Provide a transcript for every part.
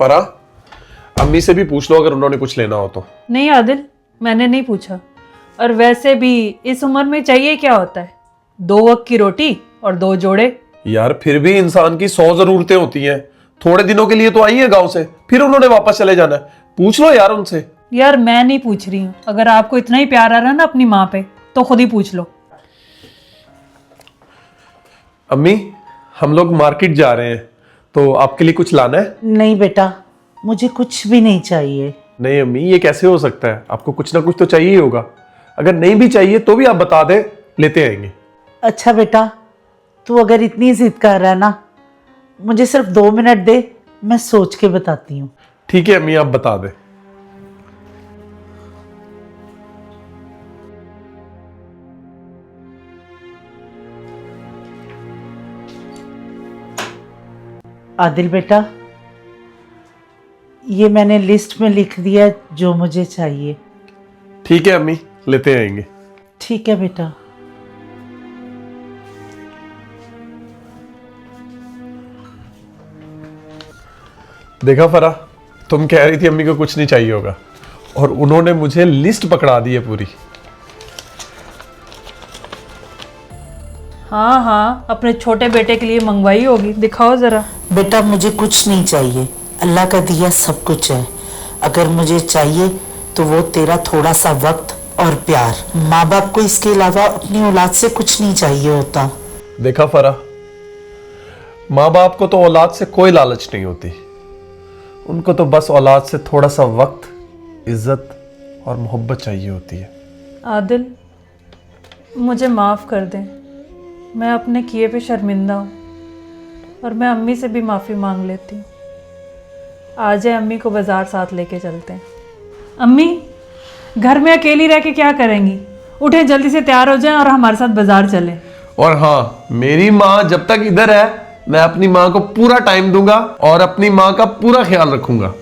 फराह, अम्मी से भी पूछ लो अगर उन्होंने कुछ लेना हो तो। नहीं आदिल, मैंने नहीं पूछा। और वैसे भी इस उम्र में चाहिए क्या होता है, 2 वक्त की रोटी और 2 जोड़े। यार फिर भी इंसान की 100 जरूरतें होती हैं। थोड़े दिनों के लिए तो आई है गांव से, फिर उन्होंने वापस चले जाना है। पूछ लो यार उनसे। यार मैं नहीं पूछ रही हूँ, अगर आपको इतना ही प्यार आ रहा है ना अपनी माँ पे तो खुद ही पूछ लो। अम्मी, हम लोग मार्केट जा रहे हैं, तो आपके लिए कुछ लाना है? नहीं बेटा, मुझे कुछ भी नहीं चाहिए। नहीं अम्मी, ये कैसे हो सकता है? आपको कुछ ना कुछ तो चाहिए ही होगा। अगर नहीं भी चाहिए तो भी आप बता दें, लेते आएंगे। अच्छा बेटा, तू अगर इतनी जिद कर रहा है ना, मुझे सिर्फ 2 मिनट दे, मैं सोच के बताती हूँ। ठीक है अम्मी, आप बता दें। आदिल बेटा, ये मैंने लिस्ट में लिख दिया जो मुझे चाहिए। ठीक है अम्मी, लेते आएंगे। ठीक है बेटा। देखा फराह, तुम कह रही थी अम्मी को कुछ नहीं चाहिए होगा, और उन्होंने मुझे लिस्ट पकड़ा दी है पूरी। हाँ हाँ, अपने छोटे बेटे के लिए मंगवाई होगी, दिखाओ जरा। बेटा मुझे कुछ नहीं चाहिए, अल्लाह का दिया सब कुछ है। अगर मुझे चाहिए तो वो तेरा थोड़ा सा वक्त और प्यार। माँ बाप को इसके अलावा अपनी औलाद से कुछ नहीं चाहिए होता। देखा फराह, माँ बाप को तो औलाद से कोई लालच नहीं होती। उनको तो बस औलाद से थोड़ा सा वक्त, इज्जत और मोहब्बत चाहिए होती है। आदिल, मुझे माफ़ कर दें, मैं अपने किए पे शर्मिंदा हूँ, और मैं अम्मी से भी माफ़ी मांग लेती हूँ। आ जाए, अम्मी को बाज़ार साथ लेके चलते हैं। अम्मी, घर में अकेली रह के क्या करेंगी? उठें, जल्दी से तैयार हो जाएं और हमारे साथ बाज़ार चलें। और हाँ, मेरी माँ जब तक इधर है, मैं अपनी माँ को पूरा टाइम दूंगा और अपनी माँ का पूरा ख्याल रखूंगा।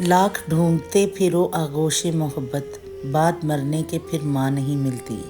लाख ढूंढते फिरो आगोशे मोहब्बत, बात मरने के फिर माँ नहीं मिलती।